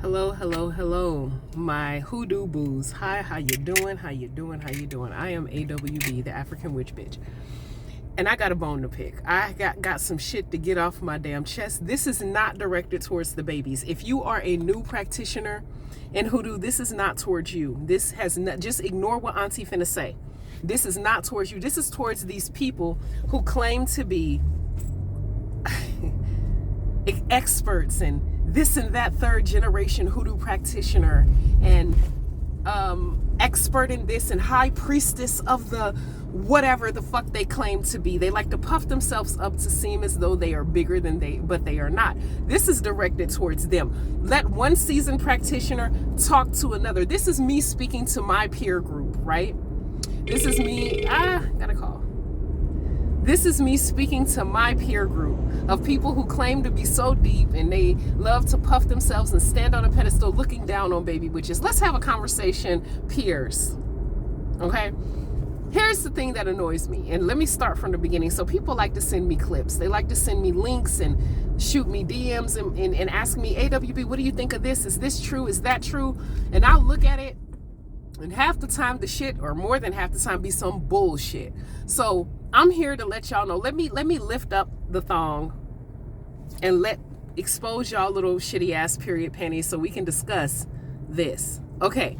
Hello, my hoodoo boos. Hi, how you doing? How you doing? How you doing? I am AWB, the African Witch Bitch. And I got a bone to pick. I got some shit to get off my damn chest. This is not directed towards the babies. If you are a new practitioner in hoodoo, this is not towards you. This has not, just ignore what Auntie finna say. This is not towards you. This is towards these people who claim to be experts and this and that third generation hoodoo practitioner and expert in this and high priestess of the whatever the fuck they claim to be. They like to puff themselves up to seem as though they are bigger than but they are not. This is directed towards them. Let one seasoned practitioner talk to another. This is me speaking to my peer group, right? This is me, got a call. This is me speaking to my peer group of people who claim to be so deep and they love to puff themselves and stand on a pedestal looking down on baby witches. Let's have a conversation, peers. Okay? Here's the thing that annoys me, and let me start from the beginning. So people like to send me clips. They like to send me links and shoot me DMs and ask me, AWB, what do you think of this? Is this true? Is that true? And I'll look at it, and half the time the shit, or more than half the time, be some bullshit. So I'm here to let y'all know. Let me lift up the thong and expose y'all little shitty ass period panties so we can discuss this. Okay.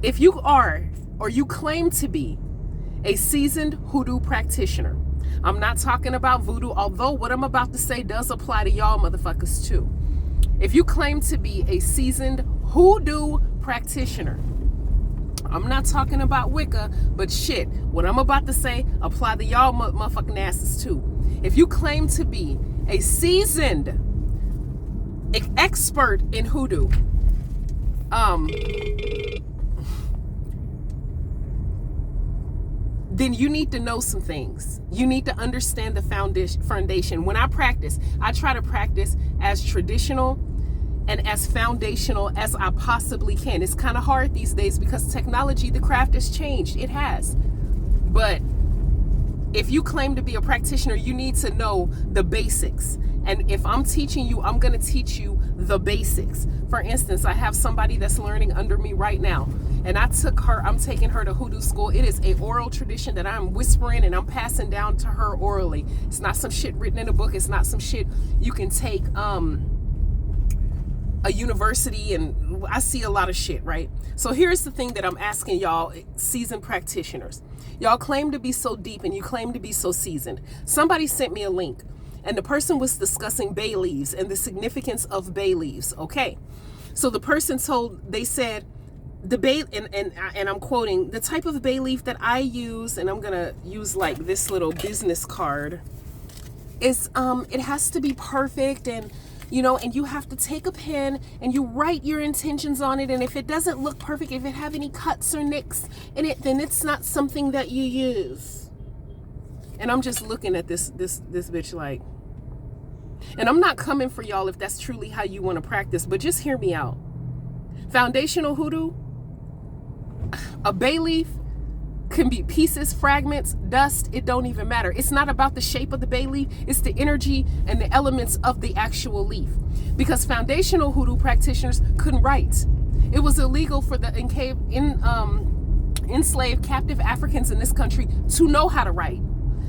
If you are, or you claim to be, a seasoned hoodoo practitioner, I'm not talking about voodoo, although what I'm about to say does apply to y'all motherfuckers too. If you claim to be a seasoned hoodoo practitioner, I'm not talking about Wicca, but shit, what I'm about to say apply to y'all motherfucking asses too. If you claim to be a seasoned expert in hoodoo, then you need to know some things. You need to understand the foundation. When I practice, I try to practice as traditional and as foundational as I possibly can. It's kind of hard these days because technology, the craft has changed. It has. But if you claim to be a practitioner, you need to know the basics. And if I'm teaching you, I'm going to teach you the basics. For instance, I have somebody that's learning under me right now. And I'm taking her to hoodoo school. It is an oral tradition that I'm whispering and I'm passing down to her orally. It's not some shit written in a book. It's not some shit you can take a university, and I see a lot of shit, right? So here's the thing that I'm asking y'all seasoned practitioners. Y'all claim to be so deep and you claim to be so seasoned. Somebody sent me a link and the person was discussing bay leaves and the significance of bay leaves. Okay. So the person they said the bay, and I'm quoting, the type of bay leaf that I use, and I'm going to use like this little business card, is it has to be perfect, and and you have to take a pen and you write your intentions on it. And if it doesn't look perfect, if it have any cuts or nicks in it, then it's not something that you use. And I'm just looking at this bitch like, and I'm not coming for y'all if that's truly how you want to practice, but just hear me out. Foundational hoodoo, a bay leaf can be pieces, fragments, dust, it don't even matter. It's not about the shape of the bay leaf, it's the energy and the elements of the actual leaf. Because foundational hoodoo practitioners couldn't write. It was illegal for the enslaved captive Africans in this country to know how to write.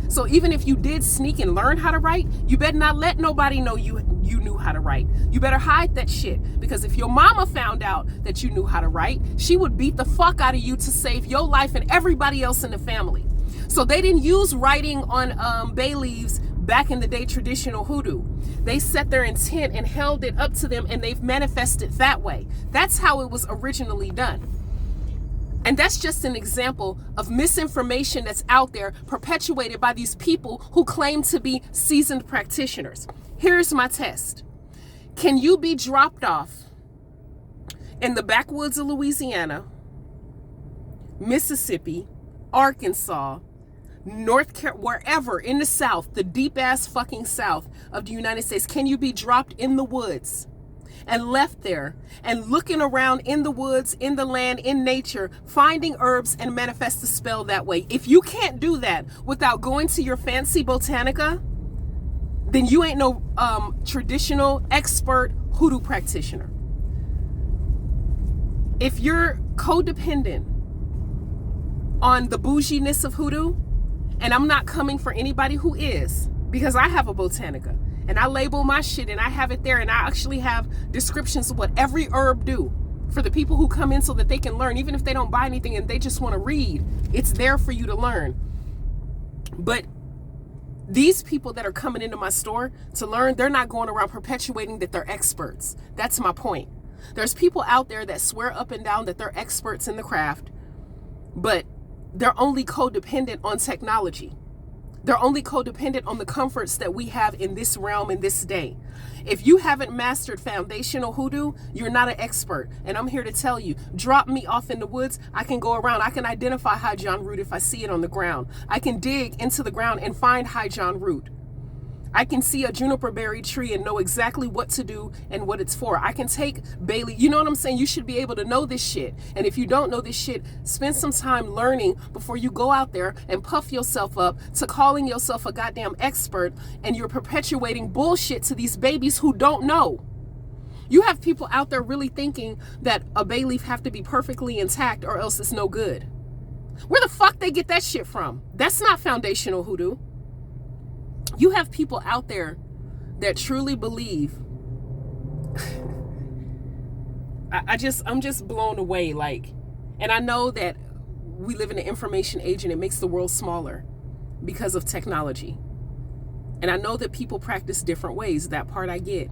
So even if you did sneak and learn how to write, you better not let nobody know you knew how to write. You better hide that shit, because if your mama found out that you knew how to write, she would beat the fuck out of you to save your life and everybody else in the family. So they didn't use writing on bay leaves back in the day, traditional hoodoo. They set their intent and held it up to them, and they've manifested that way. That's how it was originally done. And that's just an example of misinformation that's out there perpetuated by these people who claim to be seasoned practitioners. Here's my test. Can you be dropped off in the backwoods of Louisiana, Mississippi, Arkansas, North Carolina, wherever in the South, the deep ass fucking South of the United States? Can you be dropped in the woods and left there and looking around in the woods, in the land, in nature, finding herbs and manifest the spell that way? If you can't do that without going to your fancy botanica, then you ain't no traditional expert hoodoo practitioner. If you're codependent on the bouginess of hoodoo, and I'm not coming for anybody who is, because I have a botanica and I label my shit and I have it there, and I actually have descriptions of what every herb do for the people who come in so that they can learn, even if they don't buy anything and they just want to read. It's there for you to learn. But these people that are coming into my store to learn, they're not going around perpetuating that they're experts. That's my point. There's people out there that swear up and down that they're experts in the craft, but they're only codependent on technology. They're only codependent on the comforts that we have in this realm in this day. If you haven't mastered foundational hoodoo, you're not an expert. And I'm here to tell you, drop me off in the woods. I can go around. I can identify high John root if I see it on the ground. I can dig into the ground and find high John root. I can see a juniper berry tree and know exactly what to do and what it's for. I can take Bailey. You know what I'm saying? You should be able to know this shit. And if you don't know this shit, spend some time learning before you go out there and puff yourself up to calling yourself a goddamn expert, and you're perpetuating bullshit to these babies who don't know. You have people out there really thinking that a bay leaf have to be perfectly intact or else it's no good. Where the fuck they get that shit from? That's not foundational hoodoo. You have people out there that truly believe. I'm just blown away. Like, and I know that we live in an information age and it makes the world smaller because of technology. And I know that people practice different ways. That part I get.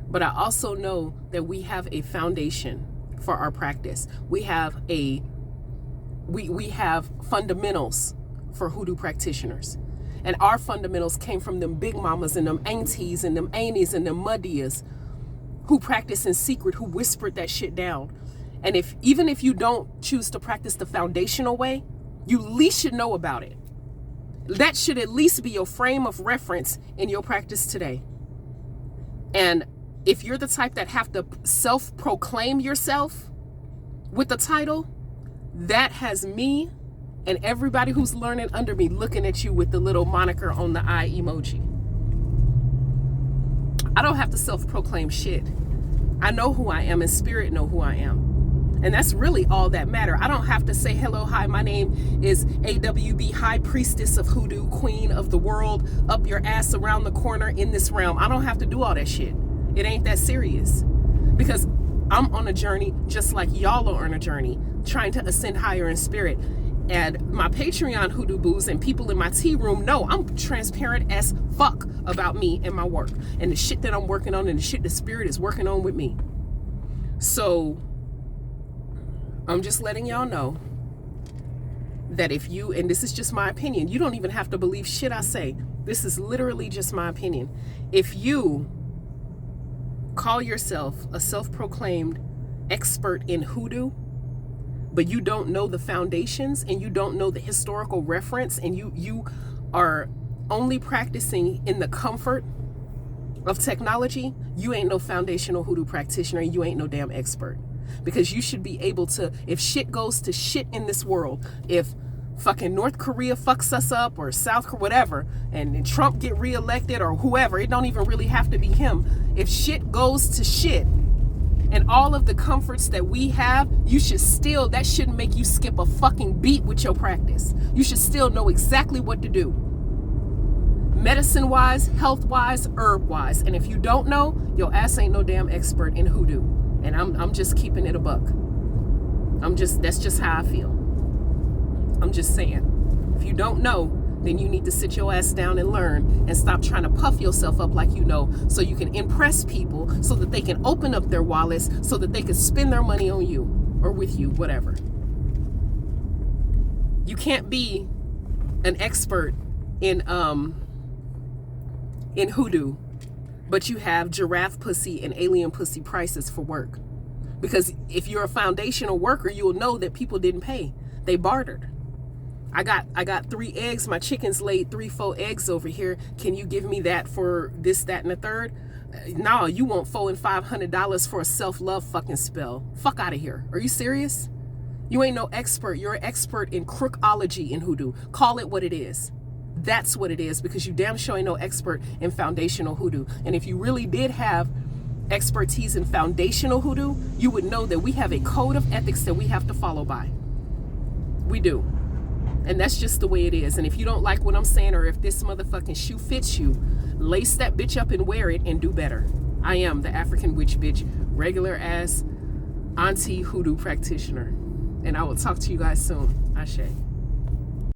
But I also know that we have a foundation for our practice. We have we have fundamentals for hoodoo practitioners. And our fundamentals came from them big mamas and them aunties and them aunties and them muddias who practice in secret, who whispered that shit down. And even if you don't choose to practice the foundational way, you at least should know about it. That should at least be your frame of reference in your practice today. And if you're the type that have to self-proclaim yourself with the title, that has me and everybody who's learning under me looking at you with the little moniker on the eye emoji. I don't have to self-proclaim shit. I know who I am, and spirit know who I am. And that's really all that matter. I don't have to say, hello, hi, my name is AWB, High Priestess of Hoodoo, Queen of the World, up your ass around the corner in this realm. I don't have to do all that shit. It ain't that serious. Because I'm on a journey just like y'all are on a journey, trying to ascend higher in spirit. And my Patreon Hoodoo Boos and people in my tea room know I'm transparent as fuck about me and my work and the shit that I'm working on and the shit the spirit is working on with me. So I'm just letting y'all know that if you, and this is just my opinion, you don't even have to believe shit I say. This is literally just my opinion. If you call yourself a self-proclaimed expert in hoodoo, but you don't know the foundations and you don't know the historical reference, and you are only practicing in the comfort of technology, you ain't no foundational hoodoo practitioner, and you ain't no damn expert. Because you should be able to, if shit goes to shit in this world, if fucking North Korea fucks us up or South Korea, whatever, and Trump get reelected or whoever, it don't even really have to be him. If shit goes to shit, and all of the comforts that we have, you should still, that shouldn't make you skip a fucking beat with your practice. You should still know exactly what to do. Medicine-wise, health-wise, herb-wise. And if you don't know, your ass ain't no damn expert in hoodoo. And I'm just keeping it a buck. That's just how I feel. I'm just saying. If you don't know, then you need to sit your ass down and learn and stop trying to puff yourself up like you know, so you can impress people, so that they can open up their wallets, so that they can spend their money on you or with you, whatever. You can't be an expert in hoodoo, but you have giraffe pussy and alien pussy prices for work. Because if you're a foundational worker, you'll know that people didn't pay. They bartered. I got 3 eggs. My chickens laid 3-4 eggs over here. Can you give me that for this, that, and the third? No, you want $400 and $500 for a self-love fucking spell. Fuck out of here. Are you serious? You ain't no expert. You're an expert in crookology in hoodoo. Call it what it is. That's what it is, because you damn sure ain't no expert in foundational hoodoo. And if you really did have expertise in foundational hoodoo, you would know that we have a code of ethics that we have to follow by. We do. And that's just the way it is. And if you don't like what I'm saying, or if this motherfucking shoe fits you, lace that bitch up and wear it and do better. I am the African witch bitch, regular ass auntie hoodoo practitioner. And I will talk to you guys soon. Ashe.